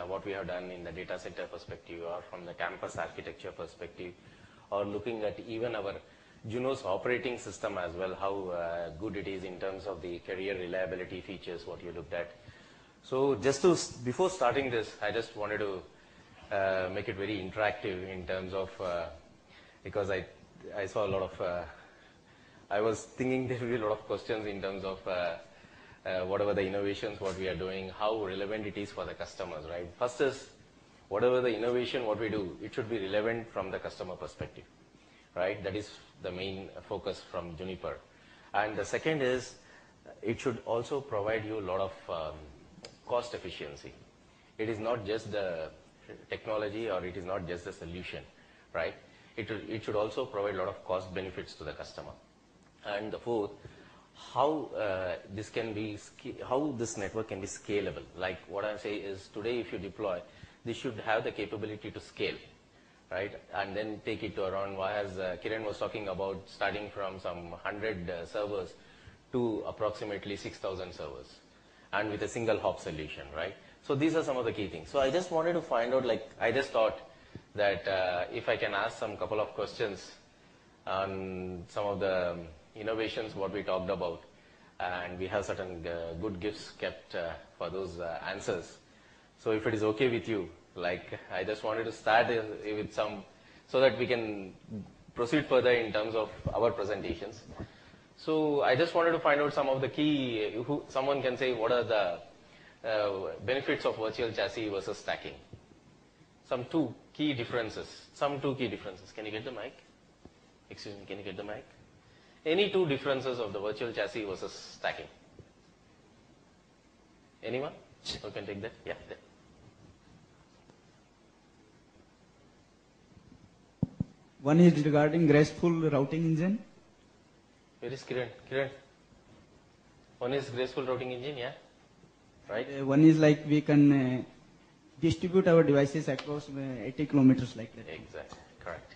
what we have done in the data center perspective or from the campus architecture perspective, or looking at even our Juno's operating system as well, how good it is in terms of the career reliability features, what you looked at. So before starting this, I just wanted to make it very interactive in terms of, because I saw a lot of, I was thinking there will be a lot of questions in terms of whatever the innovations, what we are doing, how relevant it is for the customers, right? First is, whatever the innovation, what we do, it should be relevant from the customer perspective, right? That is the main focus from Juniper. And the second is, it should also provide you a lot of cost efficiency. It is not just the technology, or it is not just the solution, right? It should also provide a lot of cost benefits to the customer. And the fourth, how this network can be scalable. Like what I say is, today if you deploy, this should have the capability to scale, right? And then take it to around, as Kiran was talking about, starting from some 100 servers to approximately 6,000 servers, and with a single hop solution, right? So these are some of the key things. So I just wanted to find out, like, I just thought that if I can ask some couple of questions on some of the innovations, what we talked about, and we have certain good gifts kept for those answers. So if it is okay with you, like, I just wanted to start with some, so that we can proceed further in terms of our presentations. So I just wanted to find out some of the key, someone can say, what are the benefits of virtual chassis versus stacking? Some two key differences. Can you get the mic? Excuse me, can you get the mic? Any two differences of the virtual chassis versus stacking? Anyone who can take that? Yeah. There. One is regarding graceful routing engine. Where is Kiran? Kiran. One is graceful routing engine, yeah? Right? One is like we can distribute our devices across 80 kilometers like that. Exactly, correct.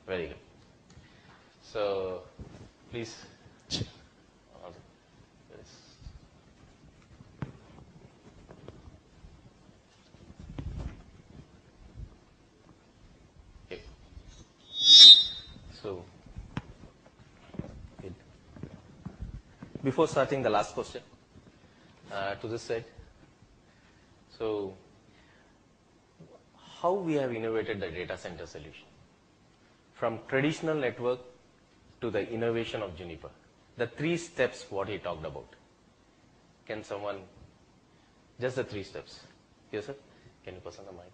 Very good. So, please. Okay. So, before starting the last question, to this side. So, how we have innovated the data center solution from traditional network to the innovation of Juniper. The 3 steps what he talked about. Can someone, just the 3 steps. Yes, sir? Can you pass on the mic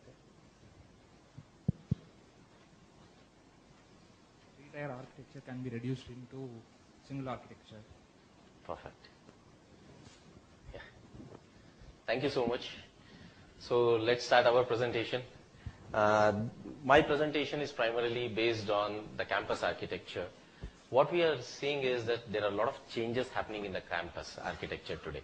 there? 3-tier architecture can be reduced into single architecture. Perfect. Yeah. Thank you so much. So let's start our presentation. My presentation is primarily based on the campus architecture. What we are seeing is that there are a lot of changes happening in the campus architecture today.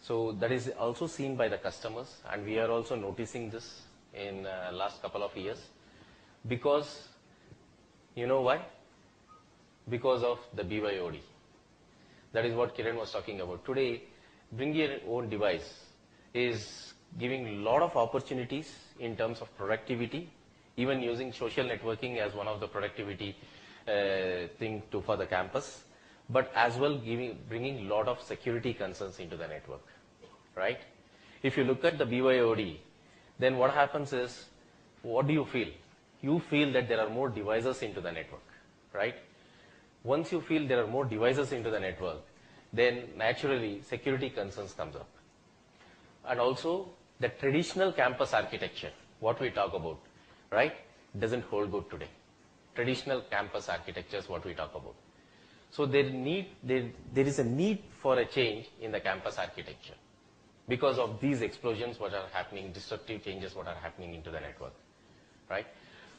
So that is also seen by the customers, and we are also noticing this in last couple of years. Because, you know why? Because of the BYOD. That is what Kiran was talking about. Today, bring your own device is giving a lot of opportunities in terms of productivity, even using social networking as one of the productivity thing for the campus, but as well bringing a lot of security concerns into the network, right? If you look at the BYOD, then what happens is, what do you feel? You feel that there are more devices into the network, right? Once you feel there are more devices into the network, then naturally security concerns comes up. And also the traditional campus architecture, what we talk about, right, doesn't hold good today. Traditional campus architecture is what we talk about. So there is a need for a change in the campus architecture because of these explosions what are happening, disruptive changes what are happening into the network, right?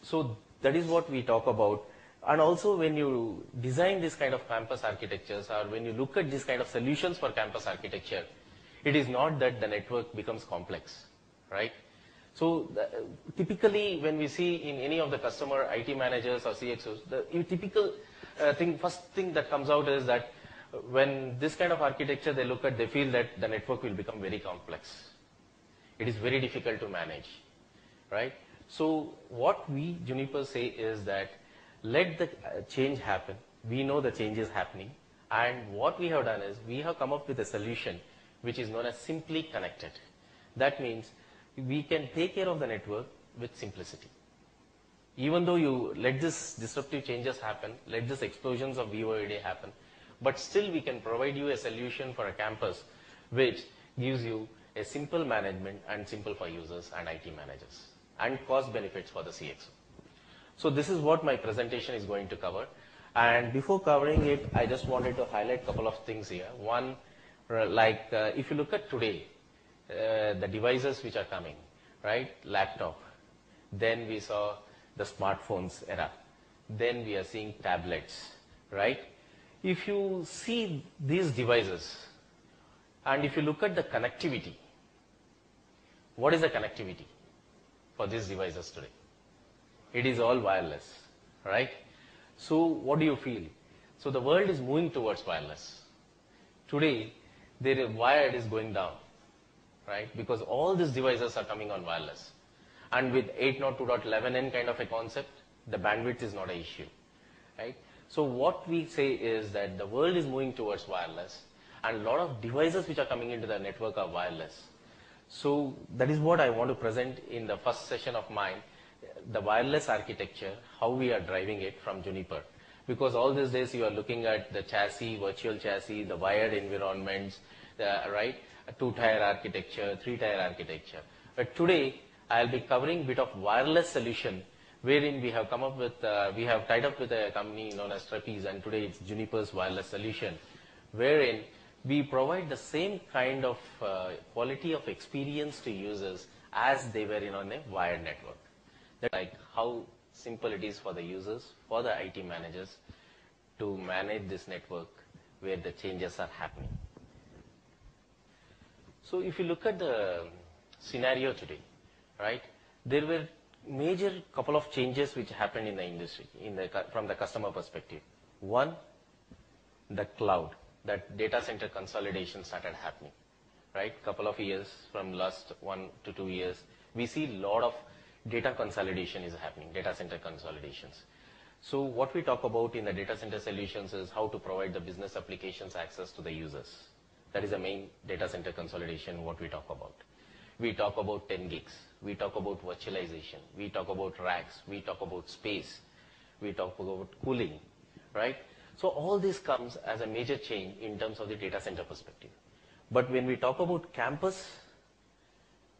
So that is what we talk about. And also when you design this kind of campus architectures, or when you look at this kind of solutions for campus architecture, it is not that the network becomes complex, right? So typically when we see in any of the customer IT managers or CXOs, the typical first thing that comes out is that when this kind of architecture they look at, they feel that the network will become very complex. It is very difficult to manage, right? So what we Juniper say is that let the change happen. We know the change is happening, and what we have done is we have come up with a solution which is known as simply connected. That means we can take care of the network with simplicity. Even though you let this disruptive changes happen, let this explosions of VoID happen, but still we can provide you a solution for a campus which gives you a simple management and simple for users and IT managers, and cost benefits for the CXO. So this is what my presentation is going to cover. And before covering it, I just wanted to highlight a couple of things here. One, if you look at today, the devices which are coming, right? Laptop. Then we saw the smartphones era. Then we are seeing tablets, right? If you see these devices, and if you look at the connectivity, what is the connectivity for these devices today? It is all wireless, right? So what do you feel? So the world is moving towards wireless. Today, the wired is going down, right? Because all these devices are coming on wireless. And with 802.11n kind of a concept, the bandwidth is not an issue, right? So what we say is that the world is moving towards wireless, and a lot of devices which are coming into the network are wireless. So that is what I want to present in the first session of mine, the wireless architecture, how we are driving it from Juniper. Because all these days you are looking at the chassis, virtual chassis, the wired environments, right? A 2-tier architecture, 3-tier architecture. But today I'll be covering a bit of wireless solution, wherein we have come up with, we have tied up with a company known as Trapeze, and today it's Juniper's wireless solution, wherein we provide the same kind of quality of experience to users as they were in on a wired network. That's like how simple it is for the users, for the IT managers to manage this network where the changes are happening. So if you look at the scenario today, right, there were major couple of changes which happened in the industry from the customer perspective. One, the cloud, that data center consolidation started happening, right? Couple of years, from last 1 to 2 years, we see a lot of data consolidation is happening, data center consolidations. So what we talk about in the data center solutions is how to provide the business applications access to the users. That is the main data center consolidation what we talk about. We talk about 10 gigs. We talk about virtualization. We talk about racks. We talk about space. We talk about cooling, right? So all this comes as a major change in terms of the data center perspective. But when we talk about campus,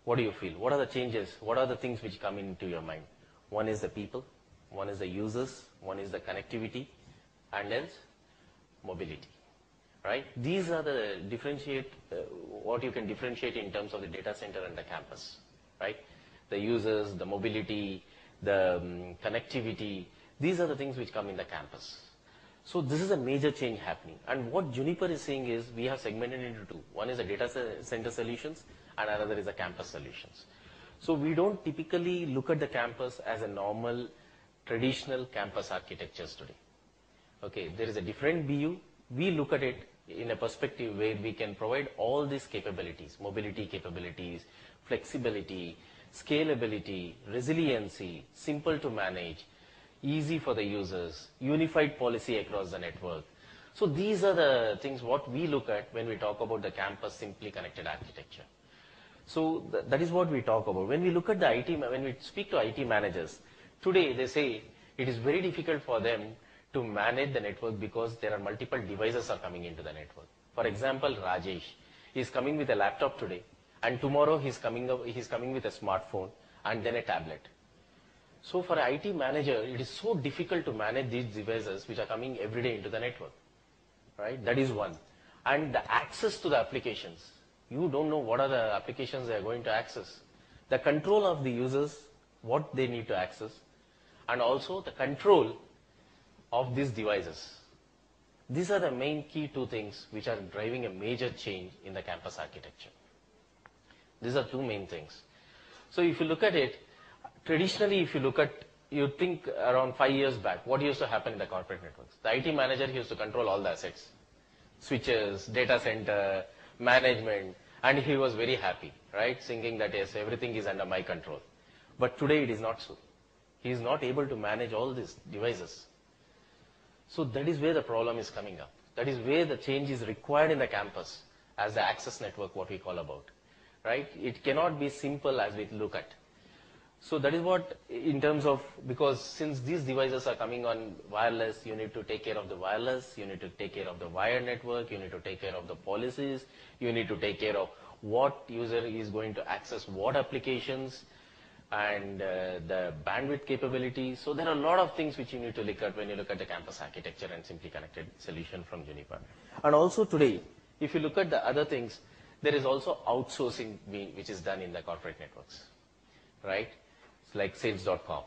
what do you feel? What are the changes? What are the things which come into your mind? One is the people, one is the users, one is the connectivity, and else mobility, right? These are the what you can differentiate in terms of the data center and the campus, right? The users, the mobility, the connectivity, these are the things which come in the campus. So this is a major change happening. And what Juniper is saying is we have segmented into two. One is the data center solutions and another is the campus solutions. So we don't typically look at the campus as a normal, traditional campus architectures today. Okay, there is a different BU. We look at it in a perspective where we can provide all these capabilities, mobility capabilities, flexibility, scalability, resiliency, simple to manage, easy for the users, unified policy across the network. So these are the things what we look at when we talk about the campus simply connected architecture. So that is what we talk about. When we look at the when we speak to IT managers, today they say it is very difficult for them to manage the network because there are multiple devices are coming into the network. For example, Rajesh is coming with a laptop today, and tomorrow he's coming with a smartphone and then a tablet. So for an IT manager, it is so difficult to manage these devices which are coming every day into the network, right? That is one. And the access to the applications. You don't know what are the applications they are going to access. The control of the users, what they need to access, and also the control of these devices. These are the main key two things which are driving a major change in the campus architecture. These are two main things. So if you look at it, traditionally, if you think around 5 years back, what used to happen in the corporate networks? The IT manager used to control all the assets, switches, data center, management, And he was very happy, right? Thinking that yes, everything is under my control. But today it is not so. He is not able to manage all these devices. So that is where the problem is coming up. That is where the change is required in the campus as the access network, what we call about, right? It cannot be simple as we look at. So that is what, in terms of, because since these devices are coming on wireless, you need to take care of the wireless, you need to take care of the wired network, you need to take care of the policies, you need to take care of what user is going to access what applications, and the bandwidth capability. So there are a lot of things which you need to look at when you look at the campus architecture and simply connected solution from Juniper. And also today, if you look at the other things, there is also outsourcing which is done in the corporate networks, right? It's like sales.com,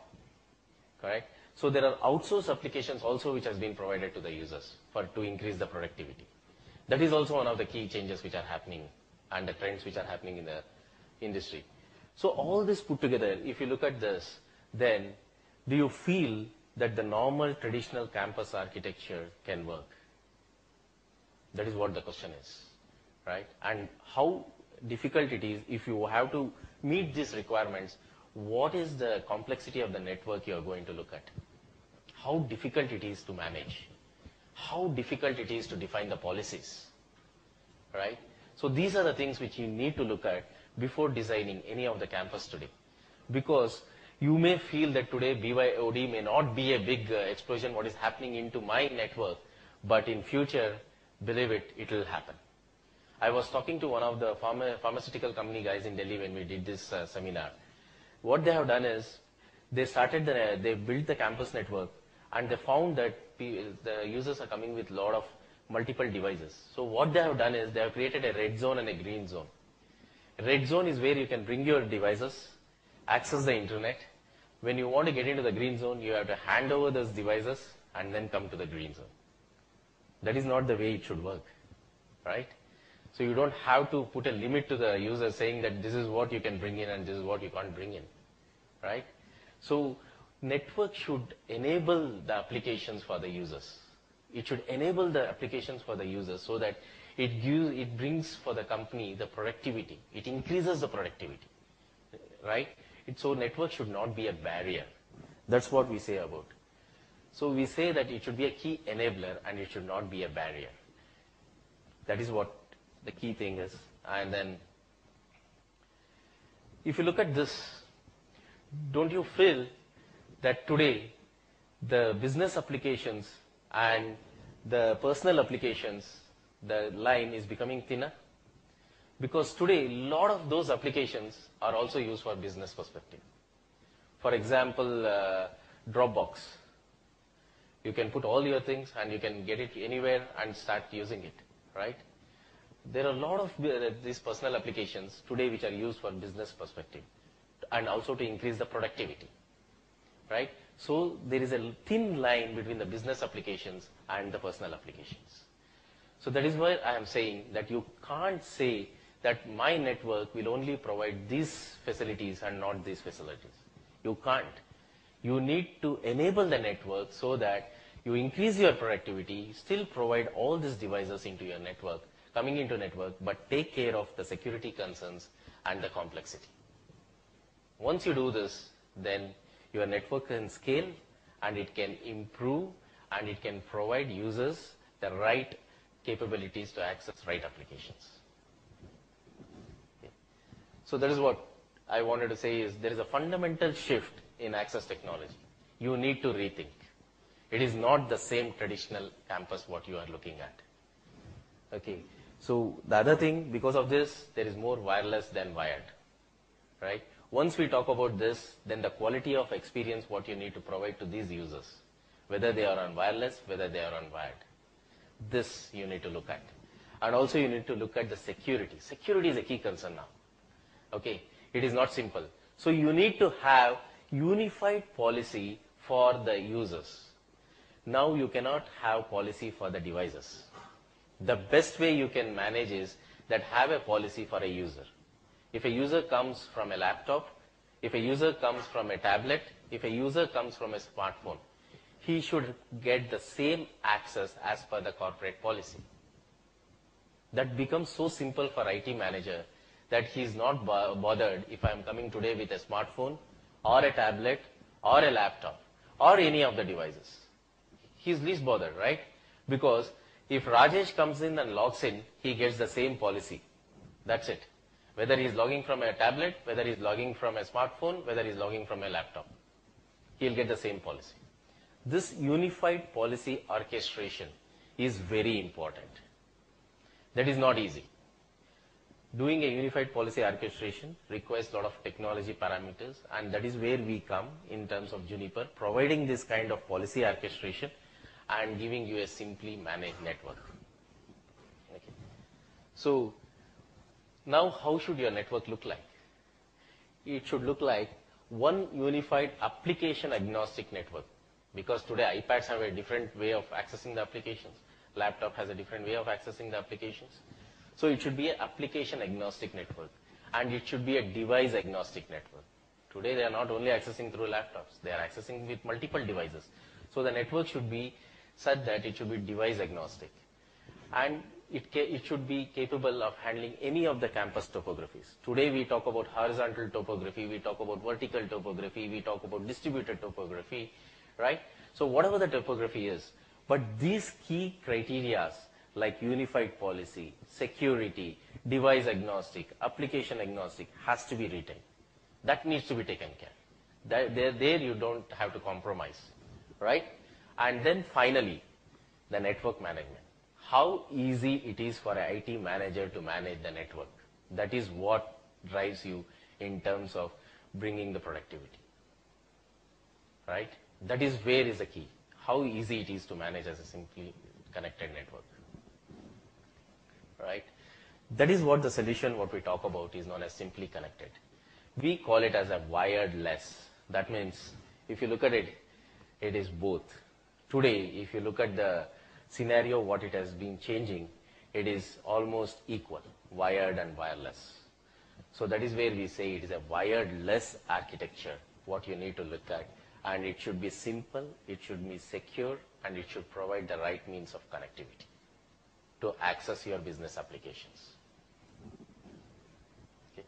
correct? So there are outsourced applications also which has been provided to the users to increase the productivity. That is also one of the key changes which are happening and the trends which are happening in the industry. So all this put together, if you look at this, then do you feel that the normal traditional campus architecture can work? That is what the question is, right? And how difficult it is if you have to meet these requirements. What is the complexity of the network you are going to look at? How difficult it is to manage? How difficult it is to define the policies, right? So these are the things which you need to look at before designing any of the campus today. Because you may feel that today BYOD may not be a big explosion what is happening into my network, but in future, believe it, it will happen. I was talking to one of the pharmaceutical company guys in Delhi when we did this seminar. What they have done is, they built the campus network, and they found that the users are coming with a lot of multiple devices. So what they have done is, they have created a red zone and a green zone. Red zone is where you can bring your devices, access the internet. When you want to get into the green zone, you have to hand over those devices and then come to the green zone. That is not the way it should work, right? So you don't have to put a limit to the user saying that this is what you can bring in and this is what you can't bring in, right? So network should enable the applications for the users. It should enable the applications for the users so that it brings for the company the productivity. It increases the productivity, right? So network should not be a barrier. That's what we say about. So we say that it should be a key enabler and it should not be a barrier. That is what the key thing is. And then, if you look at this, don't you feel that today the business applications and the personal applications, the line is becoming thinner? Because today, a lot of those applications are also used for business perspective. For example, Dropbox. You can put all your things and you can get it anywhere and start using it, right? There are a lot of these personal applications today which are used for business perspective and also to increase the productivity, right? So there is a thin line between the business applications and the personal applications. So that is why I am saying that you can't say that my network will only provide these facilities and not these facilities. You can't. You need to enable the network so that you increase your productivity, still provide all these devices into your network, coming into network, but take care of the security concerns and the complexity. Once you do this, then your network can scale and it can improve and it can provide users the right capabilities to access right applications. Okay. So that is what I wanted to say is there is a fundamental shift in access technology. You need to rethink. It is not the same traditional campus what you are looking at. Okay. So the other thing, because of this, there is more wireless than wired, right? Once we talk about this, then the quality of experience what you need to provide to these users, whether they are on wireless, whether they are on wired, this you need to look at. And also you need to look at the security. Security is a key concern now. Okay, it is not simple. So you need to have unified policy for the users. Now you cannot have policy for the devices. The best way you can manage is that have a policy for a user. If a user comes from a laptop, if a user comes from a tablet, if a user comes from a smartphone, he should get the same access as per the corporate policy. That becomes so simple for IT manager that he's not bothered if I'm coming today with a smartphone or a tablet or a laptop or any of the devices. He's least bothered, right? Because if Rajesh comes in and logs in, he gets the same policy. That's it. Whether he's logging from a tablet, whether he's logging from a smartphone, whether he's logging from a laptop, he'll get the same policy. This unified policy orchestration is very important. That is not easy. Doing a unified policy orchestration requires a lot of technology parameters, and that is where we come in terms of Juniper, providing this kind of policy orchestration and giving you a simply managed network. Okay. So now how should your network look like? It should look like one unified application agnostic network, because today iPads have a different way of accessing the applications. Laptop has a different way of accessing the applications. So it should be an application agnostic network, and it should be a device agnostic network. Today they are not only accessing through laptops, they are accessing with multiple devices. So the network should be such that it should be device agnostic. And it should be capable of handling any of the campus topographies. Today we talk about horizontal topography, we talk about vertical topography, we talk about distributed topography, right? So whatever the topography is, but these key criterias like unified policy, security, device agnostic, application agnostic has to be retained. That needs to be taken care. There you don't have to compromise, right? And then finally, the network management. How easy it is for an IT manager to manage the network. That is what drives you in terms of bringing the productivity, right? That is where is the key. How easy it is to manage as a simply connected network, right? That is what the solution, what we talk about, is known as simply connected. We call it as a wireless. That means if you look at it, it is both. Today, if you look at the scenario, what it has been changing, it is almost equal, wired and wireless. So that is where we say it is a wireless architecture, what you need to look at. And it should be simple, it should be secure, and it should provide the right means of connectivity to access your business applications. Okay.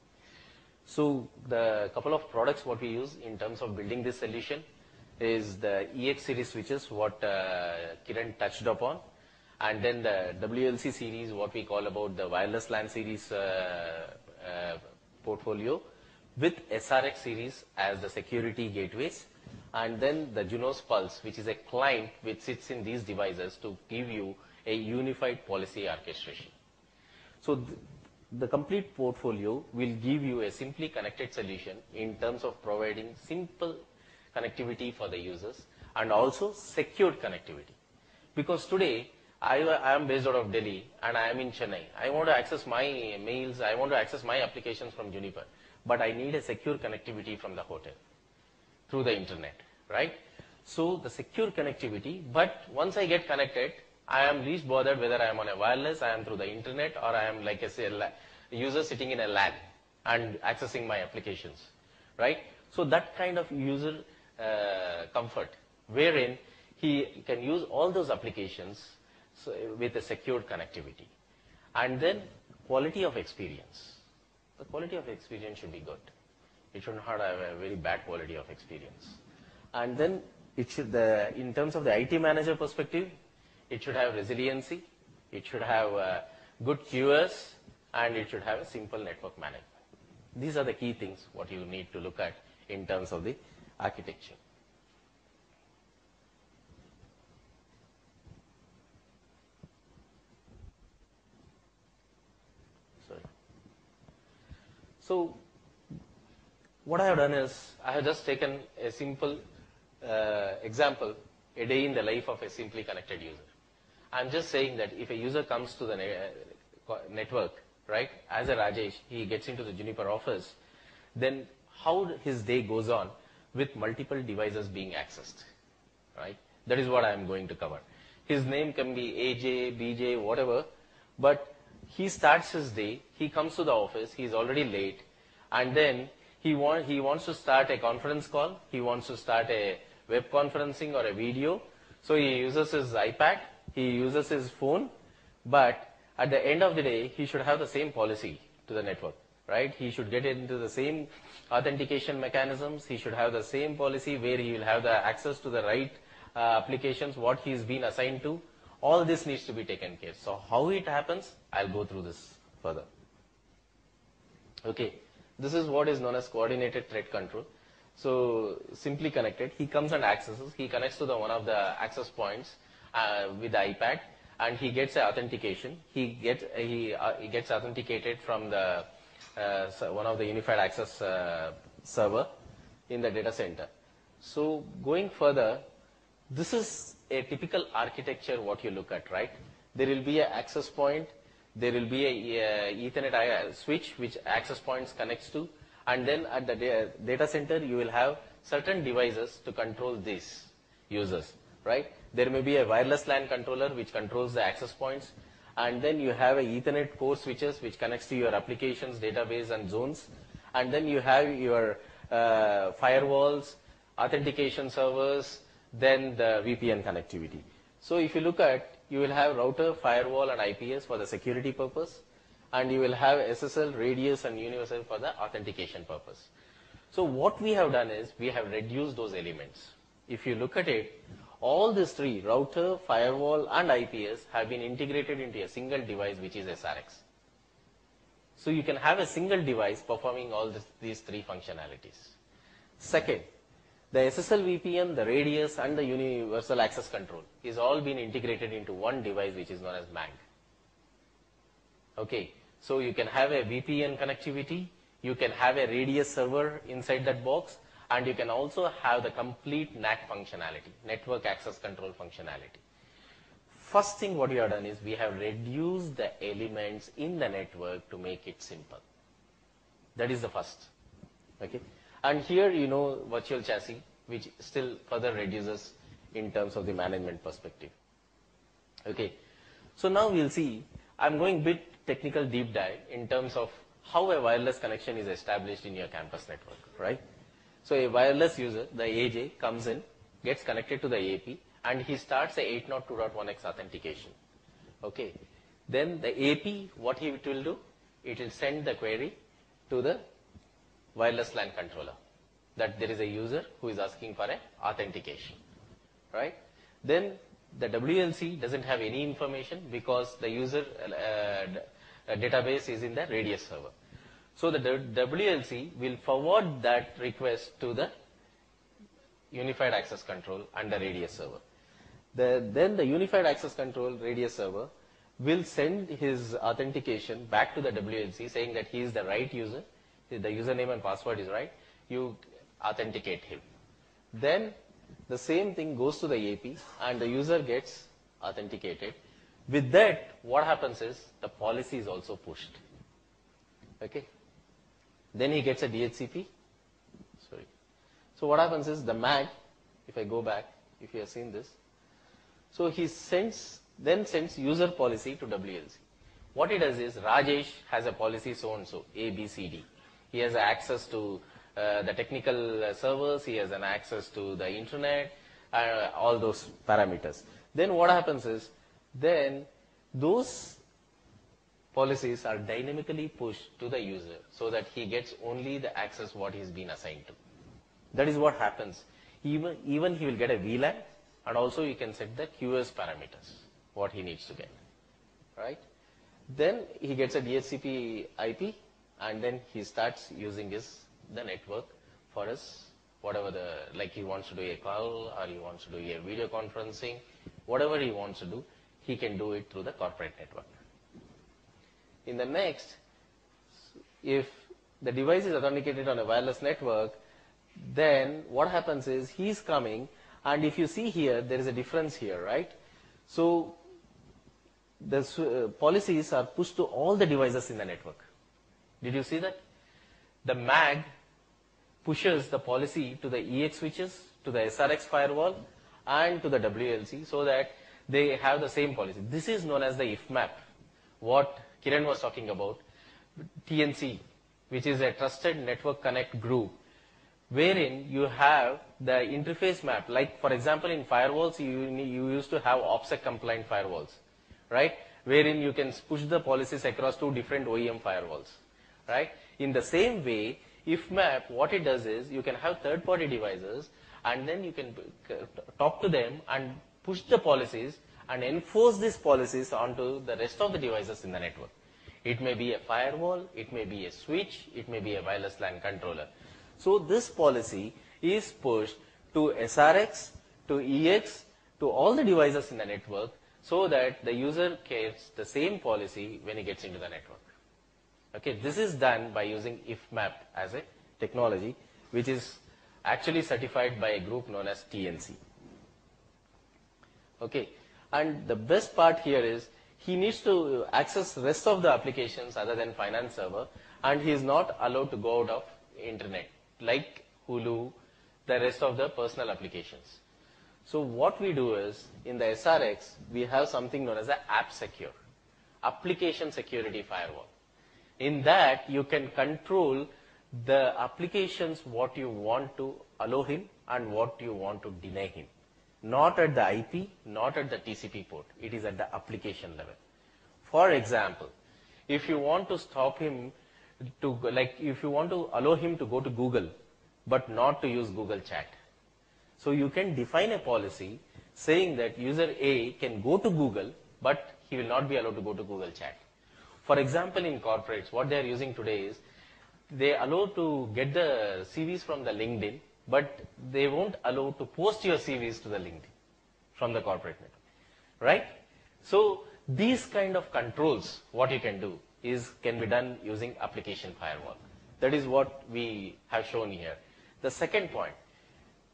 So the couple of products what we use in terms of building this solution is the EX series switches, what Kiran touched upon, and then the WLC series, what we call about the wireless LAN series portfolio, with SRX series as the security gateways, and then the Junos Pulse, which is a client which sits in these devices to give you a unified policy orchestration. So the complete portfolio will give you a simply connected solution in terms of providing simple connectivity for the users and also secured connectivity. Because today, I am based out of Delhi and I am in Chennai. I want to access my mails, I want to access my applications from Juniper, but I need a secure connectivity from the hotel through the internet, right? So the secure connectivity, but once I get connected, I am least bothered whether I am on a wireless, I am through the internet, or I am like a user sitting in a LAN and accessing my applications, right? So that kind of user comfort, wherein he can use all those applications with a secured connectivity. And then quality of experience. The quality of experience should be good. It should not have a very bad quality of experience. And then it should, in terms of the IT manager perspective, it should have resiliency, it should have good QoS, and it should have a simple network management. These are the key things what you need to look at in terms of the architecture. Sorry. So what I have done is I have just taken a simple example, a day in the life of a simply connected user. I'm just saying that if a user comes to the network, right, as a Rajesh, he gets into the Juniper office, then how his day goes on with multiple devices being accessed, right? That is what I'm going to cover. His name can be AJ, BJ, whatever, but he starts his day, he comes to the office, he's already late, and then he wants to start a conference call, he wants to start a web conferencing or a video, so he uses his iPad, he uses his phone, but at the end of the day, he should have the same policy to the network, right? He should get into the same authentication mechanisms. He should have the same policy where he will have the access to the right applications, what he's been assigned to. All this needs to be taken care. So how it happens, I'll go through this further. Okay, this is what is known as coordinated threat control. So simply connected, he comes and accesses, he connects to the one of the access points with the iPad, and he gets authentication. He gets authenticated from the one of the unified access server in the data center. So going further, this is a typical architecture what you look at, right? There will be an access point, there will be a Ethernet switch which access points connects to, and then at the data center you will have certain devices to control these users, right? There may be a wireless LAN controller which controls the access points, and then you have a Ethernet core switches which connects to your applications, database and zones, and then you have your firewalls, authentication servers, then the VPN connectivity. So if you look at, you will have router, firewall and IPS for the security purpose, and you will have SSL, radius and universal for the authentication purpose. So what we have done is, we have reduced those elements. If you look at it, all these three, router, firewall and IPS, have been integrated into a single device which is SRX. So you can have a single device performing all these three functionalities. Second, the SSL VPN, the radius and the universal access control is all been integrated into one device which is known as MAG. Okay, so you can have a VPN connectivity, you can have a radius server inside that box, and you can also have the complete NAC functionality, network access control functionality. First thing what we have done is, we have reduced the elements in the network to make it simple. That is the first. Okay. And here you know virtual chassis, which still further reduces in terms of the management perspective. Okay. So now we'll see, I'm going bit technical deep dive in terms of how a wireless connection is established in your campus network, right? So a wireless user, the AJ, comes in, gets connected to the AP, and he starts a 802.1x authentication. Okay. Then the AP, what it will do, it will send the query to the wireless LAN controller that there is a user who is asking for a authentication, right? Then the WLC doesn't have any information because the user database is in the radius server. So the WLC will forward that request to the unified access control and the radius server. Then the unified access control radius server will send his authentication back to the WLC saying that he is the right user, the username and password is right, you authenticate him. Then the same thing goes to the AP and the user gets authenticated. With that, what happens is the policy is also pushed. Okay. Then he gets a DHCP. Sorry. So what happens is the MAG, if I go back, if you have seen this, so he then sends user policy to WLC. What he does is, Rajesh has a policy so and so, A, B, C, D. He has access to the technical servers, he has an access to the internet, all those parameters. Then what happens is, then those policies are dynamically pushed to the user so that he gets only the access what he's been assigned to. That is what happens. Even he will get a VLAN, and also you can set the QoS parameters, what he needs to get, right? Then he gets a DHCP IP, and then he starts using the network for his whatever like he wants to do a call or he wants to do a video conferencing, whatever he wants to do, he can do it through the corporate network. In the next, if the device is authenticated on a wireless network, then what happens is he's coming, and if you see here, there is a difference here, right? So the policies are pushed to all the devices in the network. Did you see that? The MAG pushes the policy to the EX switches, to the SRX firewall, and to the WLC so that they have the same policy. This is known as the if map, what Kiran was talking about, TNC, which is a Trusted Network Connect group, wherein you have the interface map. Like, for example, in firewalls, you used to have OPSEC compliant firewalls, right? wherein you can push the policies across two different OEM firewalls, right? In the same way, IFMAP, what it does is you can have third-party devices and then you can talk to them and push the policies and enforce these policies onto the rest of the devices in the network. It may be a firewall, it may be a switch, it may be a wireless LAN controller. So this policy is pushed to SRX, to EX, to all the devices in the network so that the user gets the same policy when he gets into the network. Okay, this is done by using IFMAP as a technology, which is actually certified by a group known as TNC. Okay, and the best part here is he needs to access rest of the applications other than finance server, and he is not allowed to go out of internet like Hulu, the rest of the personal applications. So what we do is, in the SRX, we have something known as an App Secure, Application Security Firewall. In that, you can control the applications, what you want to allow him and what you want to deny him. Not at the IP, not at the TCP port. It is at the application level. For example, if you want to stop him to, like, if you want to allow him to go to Google, but not to use Google Chat. So you can define a policy saying that user A can go to Google, but he will not be allowed to go to Google Chat. For example, in corporates, what they are using today is they allow to get the CVs from the LinkedIn, but they won't allow to post your CVs to the LinkedIn from the corporate network, right? So these kind of controls, what you can do is can be done using application firewall. That is what we have shown here. The second point,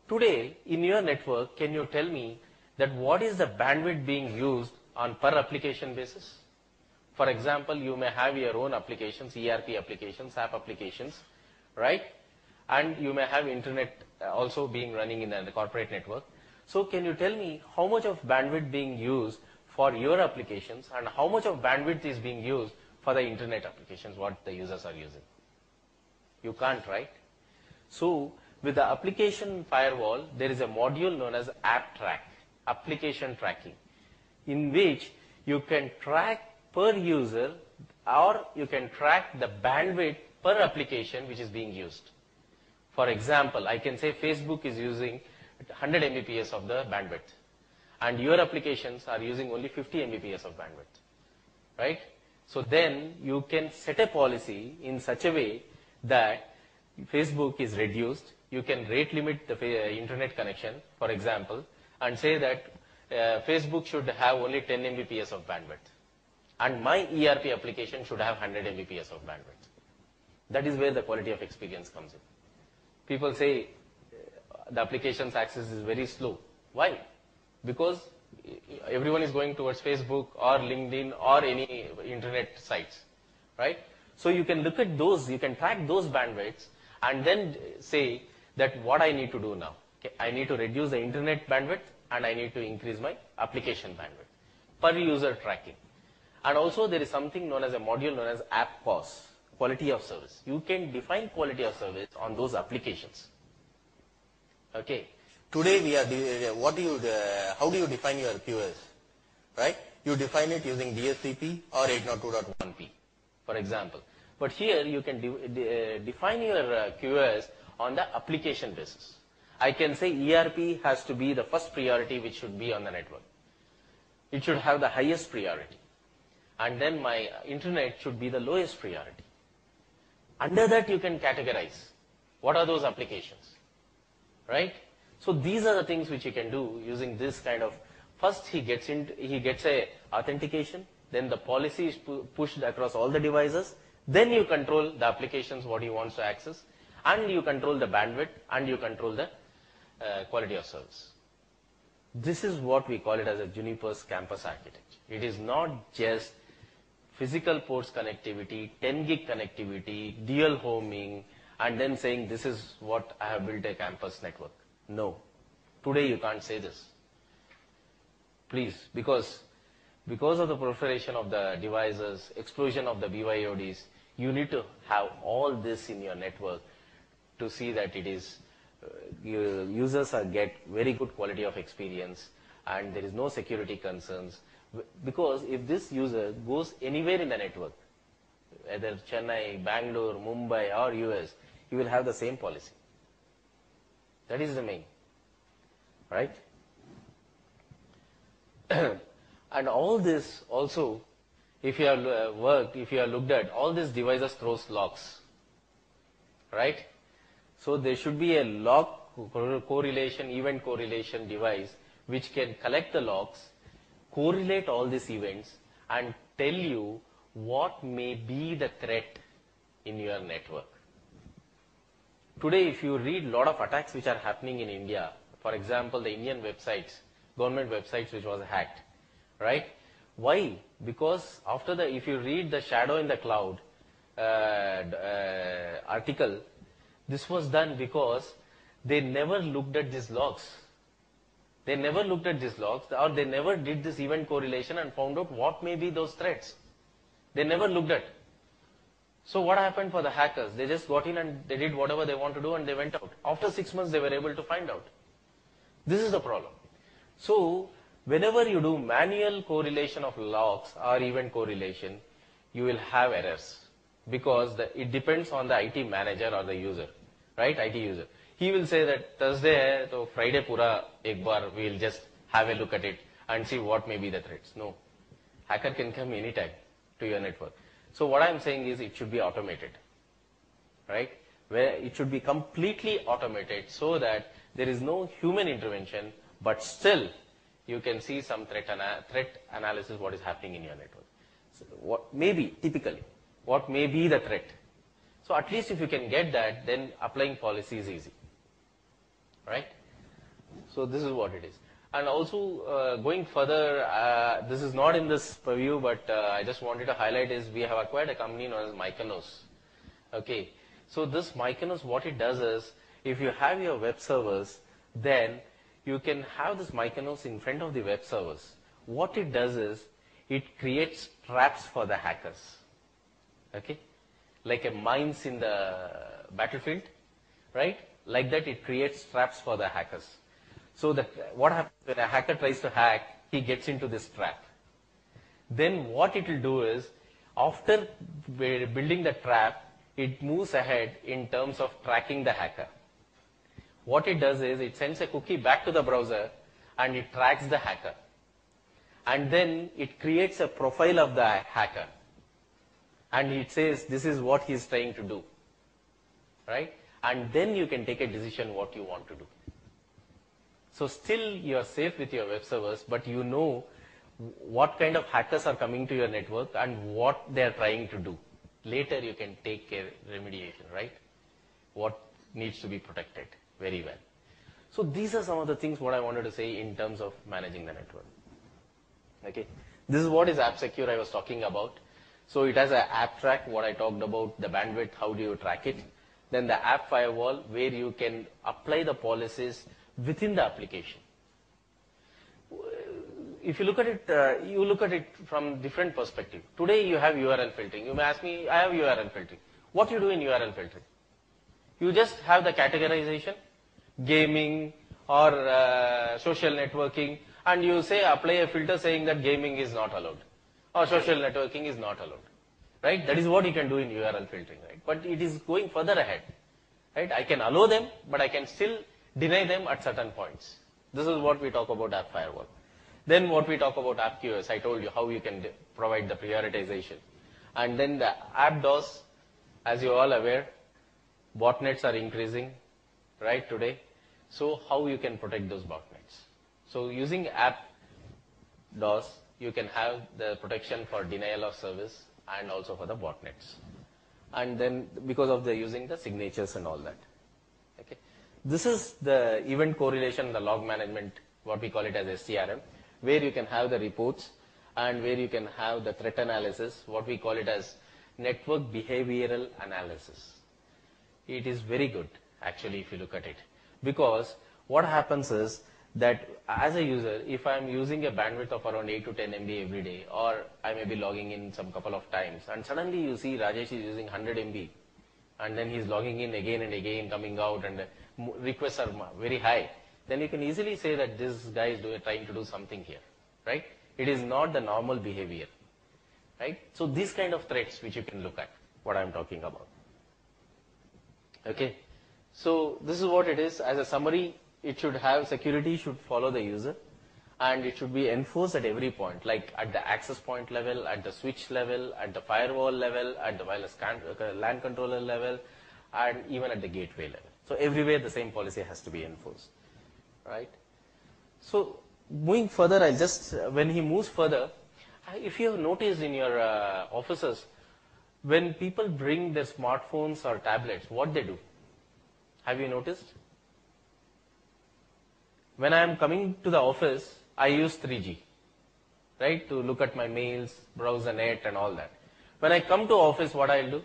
today in your network, can you tell me that what is the bandwidth being used on per application basis? For example, you may have your own applications, ERP applications, app applications, right? And you may have internet also being running in the corporate network. So can you tell me how much of bandwidth being used for your applications and how much of bandwidth is being used for the internet applications, what the users are using? You can't, right? So with the application firewall, there is a module known as App Track, application tracking, in which you can track per user or you can track the bandwidth per application which is being used. For example, I can say Facebook is using 100 Mbps of the bandwidth and your applications are using only 50 Mbps of bandwidth, right? So then you can set a policy in such a way that Facebook is reduced. You can rate limit the internet connection, for example, and say that Facebook should have only 10 Mbps of bandwidth. And my ERP application should have 100 Mbps of bandwidth. That is where the quality of experience comes in. People say the application's access is very slow. Why? Because everyone is going towards Facebook or LinkedIn or any internet sites, right? So you can look at those, you can track those bandwidths and then say that what I need to do now. Okay, I need to reduce the internet bandwidth and I need to increase my application bandwidth per user tracking. And also there is something known as a module known as app cost, quality of service. You can define quality of service on those applications. Okay. Today we are, how do you define your QoS, right? You define it using DSCP or 802.1p, for example. But here you can define your QoS on the application basis. I can say ERP has to be the first priority which should be on the network. It should have the highest priority. And then my internet should be the lowest priority. Under that you can categorize what are those applications, right? So these are the things which you can do using this kind of, first he gets a authentication, then the policy is pushed across all the devices, then you control the applications what he wants to access, and you control the bandwidth, and you control the quality of service. This is what we call it as a Juniper's campus architecture. It is not just physical ports connectivity, 10 gig connectivity, dual homing, and then saying this is what I have built a campus network. No. Today you can't say this. Please, because of the proliferation of the devices, explosion of the BYODs, you need to have all this in your network to see that it is, users get very good quality of experience and there is no security concerns. Because if this user goes anywhere in the network, either Chennai, Bangalore, Mumbai or US, you will have the same policy. That is the main, right? And all this also, if you have worked, if you have looked at, all these devices throws logs, right? So there should be a log correlation, event correlation device which can collect the logs, correlate all these events and tell you what may be the threat in your network. Today, if you read a lot of attacks which are happening in India, for example, the Indian websites, government websites which was hacked, right? Why? Because after the, if you read the Shadow in the Cloud article, this was done because they never looked at these logs. They never looked at these logs, or they never did this event correlation and found out what may be those threats. They never looked at. So what happened for the hackers? They just got in and they did whatever they want to do and they went out. After 6 months, they were able to find out. This is the problem. So whenever you do manual correlation of logs or event correlation, you will have errors because it depends on the IT manager or the user, right? IT user. He will say that Thursday hai, so Friday pura ek bar we will just have a look at it and see what may be the threats. No. Hacker can come anytime to your network. So what I am saying is it should be automated, right? Where it should be completely automated so that there is no human intervention, but still you can see some threat analysis what is happening in your network. So what may be, typically, what may be the threat. So at least if you can get that, then applying policy is easy, right? So this is what it is. And also going further, this is not in this purview, but I just wanted to highlight is we have acquired a company known as Mykonos. Okay, so this Mykonos, what it does is, if you have your web servers, then you can have this Mykonos in front of the web servers. What it does is, it creates traps for the hackers. Okay, like a mines in the battlefield, right? Like that, it creates traps for the hackers. So that what happens when a hacker tries to hack, he gets into this trap. Then what it will do is, after building the trap, it moves ahead in terms of tracking the hacker. What it does is, it sends a cookie back to the browser and it tracks the hacker. And then it creates a profile of the hacker. And it says, this is what he is trying to do, right? And then you can take a decision what you want to do. So still you are safe with your web servers, but you know what kind of hackers are coming to your network and what they are trying to do. Later you can take a remediation, right? What needs to be protected very well. So these are some of the things what I wanted to say in terms of managing the network. Okay, this is what is AppSecure I was talking about. So it has an app track, what I talked about, the bandwidth, how do you track it. Then the app firewall, where you can apply the policies within the application. If you look at it, you look at it from different perspective. Today you have URL filtering. You may ask me, I have URL filtering. What you do in URL filtering? You just have the categorization, gaming or social networking, and you say apply a filter saying that gaming is not allowed or social networking is not allowed, right? That is what you can do in URL filtering, right? But it is going further ahead, right? I can allow them, but I can still deny them at certain points. This is what we talk about app firewall. Then what we talk about app QoS, I told you how you can provide the prioritization. And then the app DOS, as you are all aware, botnets are increasing, right, today. So how you can protect those botnets? So using app DOS, you can have the protection for denial of service and also for the botnets. And then because of the using the signatures and all that. Okay. This is the event correlation, the log management, what we call it as STRM, where you can have the reports and where you can have the threat analysis, what we call it as network behavioral analysis. It is very good actually if you look at it, because what happens is that as a user, if I am using a bandwidth of around 8 to 10 MB every day, or I may be logging in some couple of times, and suddenly you see Rajesh is using 100 MB, and then he's logging in again and again, coming out, and requests are very high, then you can easily say that this guy is trying to do something here, right? It is not the normal behavior, right? So these kind of threats which you can look at, what I'm talking about. Okay, so this is what it is. As a summary, it should have security should follow the user, and it should be enforced at every point, like at the access point level, at the switch level, at the firewall level, at the wireless LAN controller level, and even at the gateway level. So everywhere the same policy has to be enforced, right? So moving further, I'll just, when he moves further, if you have noticed in your offices, when people bring their smartphones or tablets, what they do? Have you noticed? When I am coming to the office, I use 3G, right, to look at my mails, browse the net and all that. When I come to office, what I'll do?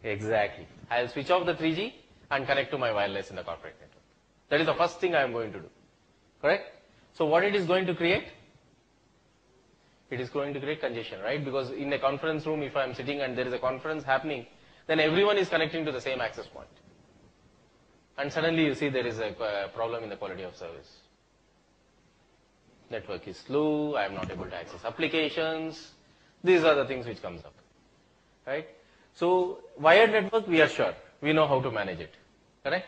Exactly. I'll switch off the 3G and connect to my wireless in the corporate network. That is the first thing I am going to do. Correct? So what it is going to create? It is going to create congestion, right? Because in a conference room, if I am sitting and there is a conference happening, then everyone is connecting to the same access point. And suddenly you see there is a problem in the quality of service. Network is slow, I am not able to access applications. These are the things which comes up, right? So wired network, we are sure, we know how to manage it, correct?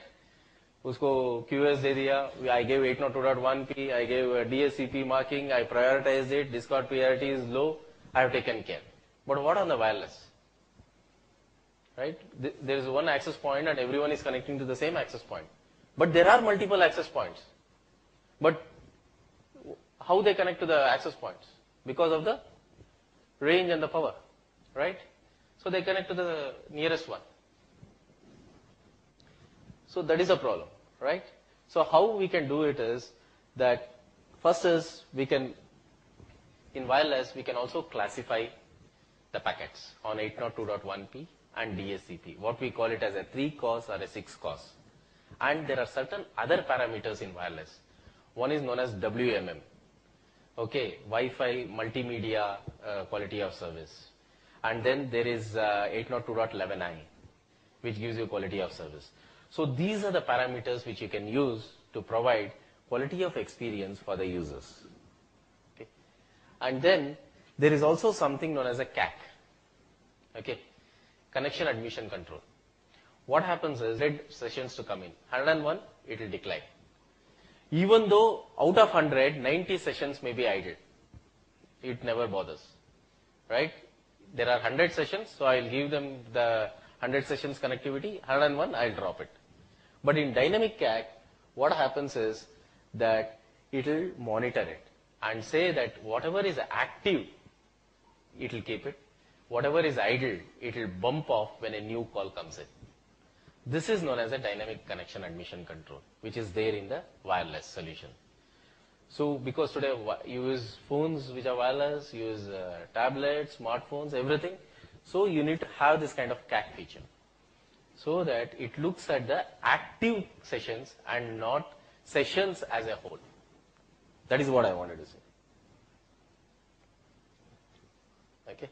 Usko QS de diya, I gave 802.1p, I gave DSCP marking, I prioritized it, Discord priority is low, I have taken care. But what on the wireless? Right? There is one access point and everyone is connecting to the same access point. But there are multiple access points. But how they connect to the access points? Because of the range and the power, right? So they connect to the nearest one. So that is a problem, right? So how we can do it is that first is we can, in wireless, we can also classify the packets on 802.1p and DSCP, what we call it as a 3-cos or a 6-cos. And there are certain other parameters in wireless. One is known as WMM, okay, Wi-Fi multimedia quality of service. And then there is 802.11i, which gives you quality of service. So these are the parameters which you can use to provide quality of experience for the users. Okay. And then there is also something known as a CAC, okay, connection admission control. What happens is, sessions to come in, 101, it will decline. Even though out of 100, 90 sessions may be idle. It never bothers, right? There are 100 sessions, so I'll give them the 100 sessions connectivity, 101, I'll drop it. But in dynamic CAC, what happens is that it will monitor it and say that whatever is active, it will keep it. Whatever is idle, it will bump off when a new call comes in. This is known as a dynamic connection admission control, which is there in the wireless solution. So because today you use phones which are wireless, you use tablets, smartphones, everything. So you need to have this kind of CAC feature, so that it looks at the active sessions and not sessions as a whole. That is what I wanted to say. Okay.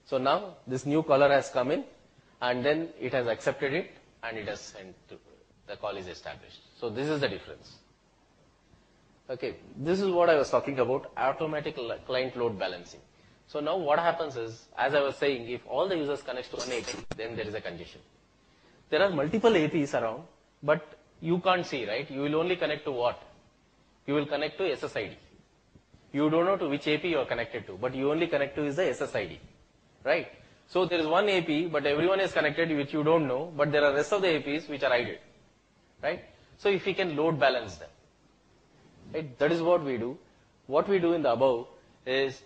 So now this new caller has come in and then it has accepted it and it has sent to, the call is established. So this is the difference. Okay, this is what I was talking about, automatic client load balancing. So now what happens is, as I was saying, if all the users connect to one AP, then there is a congestion. There are multiple APs around, but you can't see, right? You will only connect to what? You will connect to SSID. You don't know to which AP you are connected to, but you only connect to is the SSID, right? So there is one AP, but everyone is connected which you don't know, but there are rest of the APs which are idle, right? So if we can load balance them, right? That is what we do. What we do in the above is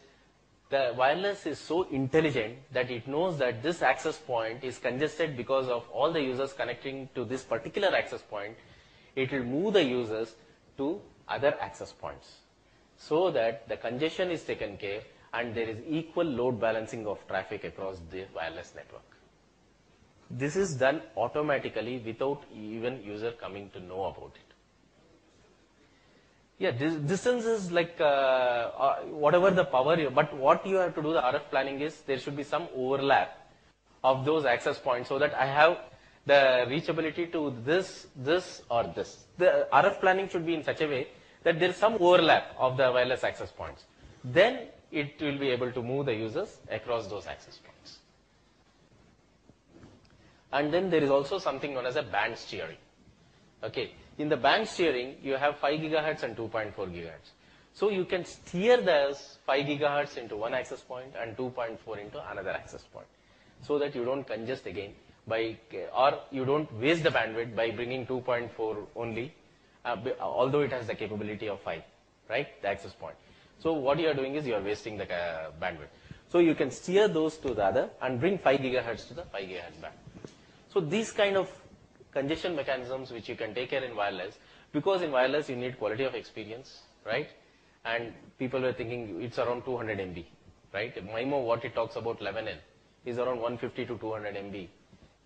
the wireless is so intelligent that it knows that this access point is congested because of all the users connecting to this particular access point. It will move the users to other access points so that the congestion is taken care and there is equal load balancing of traffic across the wireless network. This is done automatically without even user coming to know about it. Yeah, distance is like whatever the power, but what you have to do, the RF planning is there should be some overlap of those access points so that I have the reachability to this or this. The RF planning should be in such a way that there is some overlap of the wireless access points. Then it will be able to move the users across those access points. And then there is also something known as a band steering. Okay, in the band steering, you have 5 gigahertz and 2.4 gigahertz. So you can steer those 5 gigahertz into one access point and 2.4 into another access point, so that you don't congest again or you don't waste the bandwidth by bringing 2.4 only, although it has the capability of 5, right, the access point. So what you are doing is you are wasting the bandwidth. So you can steer those to the other and bring 5 gigahertz to the 5 gigahertz band. So these kind of congestion mechanisms which you can take care in wireless, because in wireless you need quality of experience, right? And people were thinking it's around 200 MB, right? MIMO, what it talks about 11N, is around 150 to 200 MB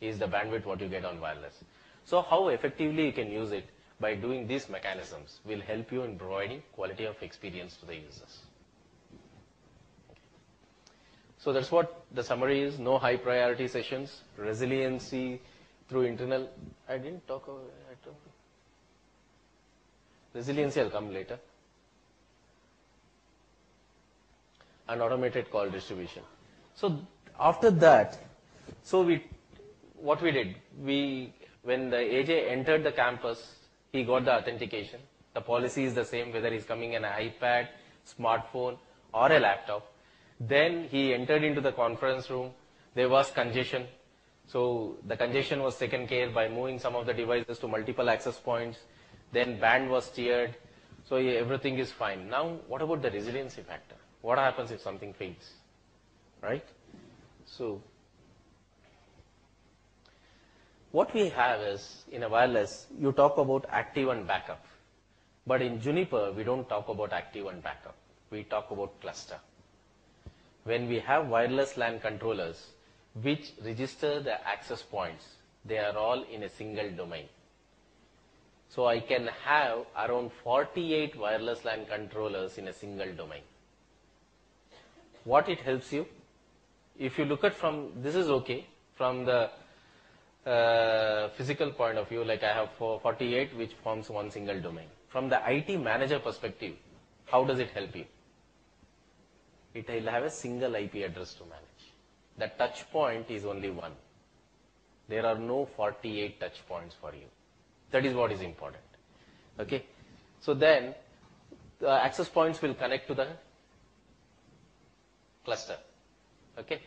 is the bandwidth what you get on wireless. So how effectively you can use it by doing these mechanisms will help you in providing quality of experience to the users. So that's what the summary is. No high priority sessions, resiliency through internal. I didn't talk about it. Resiliency will come later. And automated call distribution. So after that, what we did, when the AJ entered the campus, he got the authentication. The policy is the same whether he's coming in an iPad, smartphone, or a laptop. Then he entered into the conference room. There was congestion. So the congestion was taken care by moving some of the devices to multiple access points. Then band was steered. So everything is fine. Now, what about the resiliency factor? What happens if something fails, right? So what we have is, in a wireless, you talk about active and backup. But in Juniper, we don't talk about active and backup. We talk about cluster. When we have wireless LAN controllers, which register the access points, they are all in a single domain. So I can have around 48 wireless LAN controllers in a single domain. What it helps you, if you look at this is okay, from the physical point of view, like I have 48 which forms one single domain. From the IT manager perspective, how does it help you? It will have a single IP address to manage. The touch point is only one. There are no 48 touch points for you. That is what is important. Okay. So then the access points will connect to the cluster. Okay.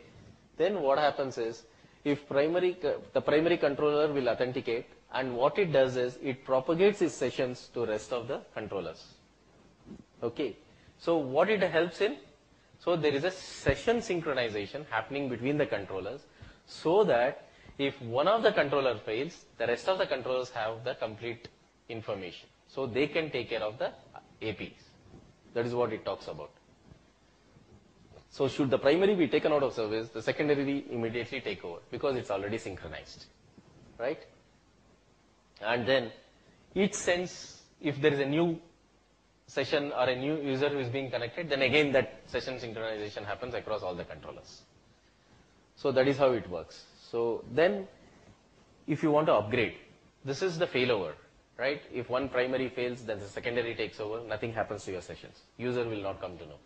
Then what happens is, if the primary controller will authenticate, and what it does is it propagates its sessions to rest of the controllers. Okay. So what it helps in? So there is a session synchronization happening between the controllers, so that if one of the controller fails, the rest of the controllers have the complete information. So they can take care of the APs. That is what it talks about. So should the primary be taken out of service, the secondary immediately take over, because it's already synchronized, right? And then it sends, if there is a new session or a new user who is being connected, then again that session synchronization happens across all the controllers. So that is how it works. So then if you want to upgrade, this is the failover, right? If one primary fails, then the secondary takes over, nothing happens to your sessions. User will not come to know.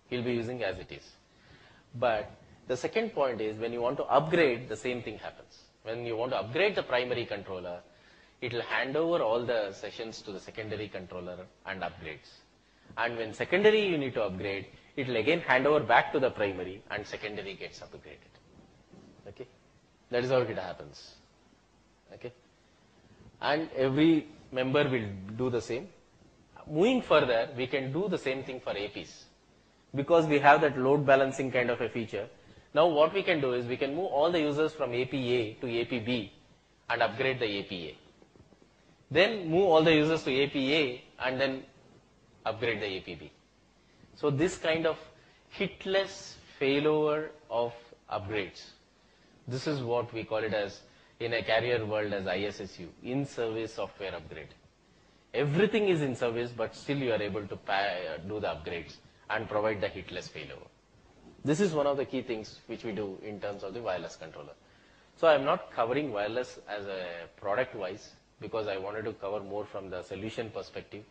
He'll be using as it is. But the second point is, when you want to upgrade, the same thing happens. When you want to upgrade the primary controller, it will hand over all the sessions to the secondary controller and upgrades. And when secondary you need to upgrade, it will again hand over back to the primary and secondary gets upgraded. Okay. That is how it happens. Okay. And every member will do the same. Moving further, we can do the same thing for APs. Because we have that load balancing kind of a feature. Now what we can do is we can move all the users from APA to APB and upgrade the APA. Then move all the users to APA and then upgrade the APB. So this kind of hitless failover of upgrades, this is what we call it as, in a carrier world, as ISSU, in-service software upgrade. Everything is in service, but still you are able to do the upgrades and provide the hitless failover. This is one of the key things which we do in terms of the wireless controller. So I'm not covering wireless as a product wise, because I wanted to cover more from the solution perspective,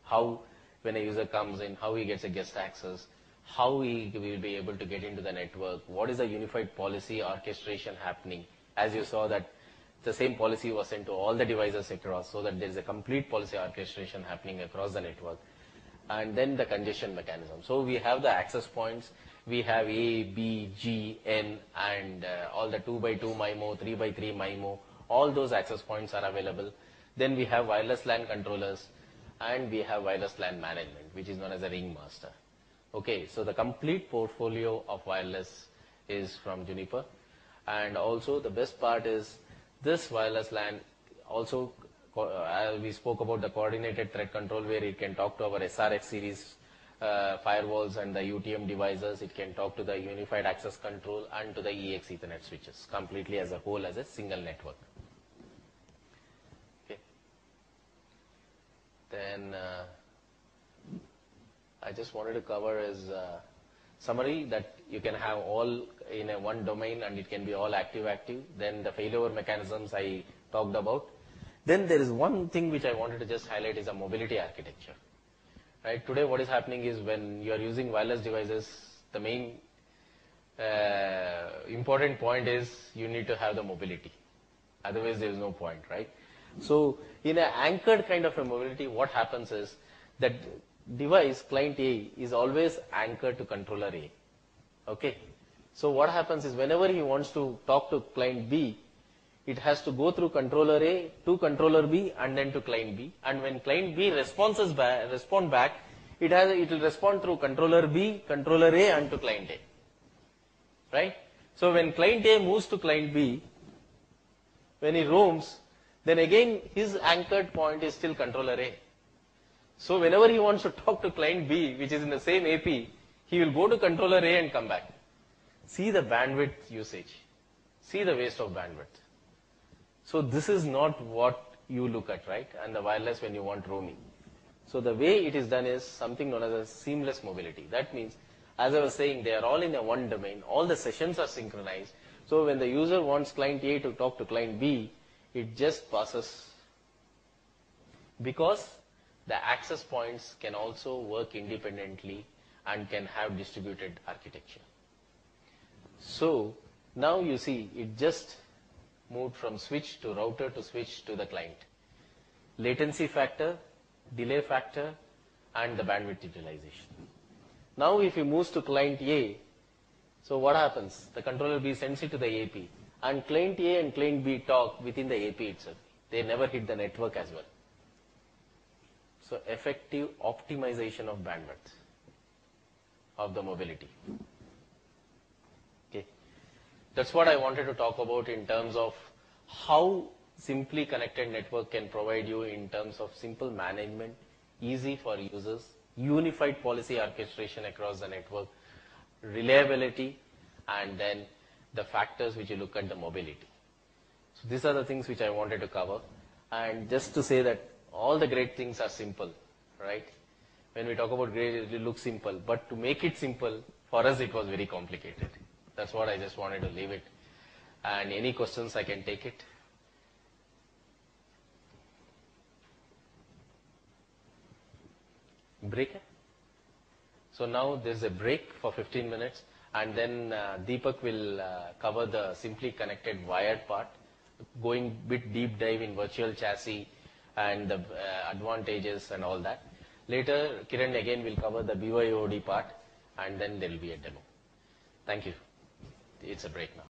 how when a user comes in, how he gets a guest access, how he will be able to get into the network, what is the unified policy orchestration happening. As you saw that the same policy was sent to all the devices across, so that there is a complete policy orchestration happening across the network. And then the congestion mechanism. So we have the access points, we have A, B, G, N, and all the 2x2 MIMO, 3x3 MIMO, all those access points are available. Then we have wireless LAN controllers, and we have wireless LAN management, which is known as a ringmaster. Okay, so the complete portfolio of wireless is from Juniper. And also the best part is this wireless LAN also, we spoke about the coordinated threat control, where it can talk to our SRX series firewalls and the UTM devices. It can talk to the unified access control and to the EX Ethernet switches completely as a whole, as a single network. Okay. Then I just wanted to cover is summary that you can have all in a one domain and it can be all active. Then the failover mechanisms I talked about. Then there is one thing which I wanted to just highlight is a mobility architecture. Right? Today what is happening is when you are using wireless devices, the main important point is you need to have the mobility. Otherwise there is no point, right? So in an anchored kind of a mobility, what happens is that device, client A, is always anchored to controller A. Okay? So what happens is whenever he wants to talk to client B, it has to go through controller A to controller B and then to client B. And when client B respond back, it will respond through controller B, controller A, and to client A. Right? So when client A moves to client B, when he roams, then again his anchored point is still controller A. So whenever he wants to talk to client B, which is in the same AP, he will go to controller A and come back. See the bandwidth usage. See the waste of bandwidth. So this is not what you look at, right? And the wireless when you want roaming. So the way it is done is something known as a seamless mobility. That means, as I was saying, they are all in a one domain. All the sessions are synchronized. So when the user wants client A to talk to client B, it just passes. Because the access points can also work independently and can have distributed architecture. So now you see it just moved from switch to router to switch to the client. Latency factor, delay factor, and the bandwidth utilization. Now if you move to client A, so what happens? The controller B sends it to the AP, and client A and client B talk within the AP itself. They never hit the network as well. So effective optimization of bandwidth of the mobility. Okay. That's what I wanted to talk about in terms of how simply connected network can provide you in terms of simple management, easy for users, unified policy orchestration across the network, reliability, and then the factors which you look at the mobility. So these are the things which I wanted to cover. And just to say that all the great things are simple, right? When we talk about great, it looks simple. But to make it simple, for us it was very complicated. That's what I just wanted to leave it. And any questions, I can take it. Break? So now there's a break for 15 minutes. And then Deepak will cover the simply connected wired part, going bit deep dive in virtual chassis and the advantages and all that. Later, Kiran again will cover the BYOD part, and then there will be a demo. Thank you. It's a break now.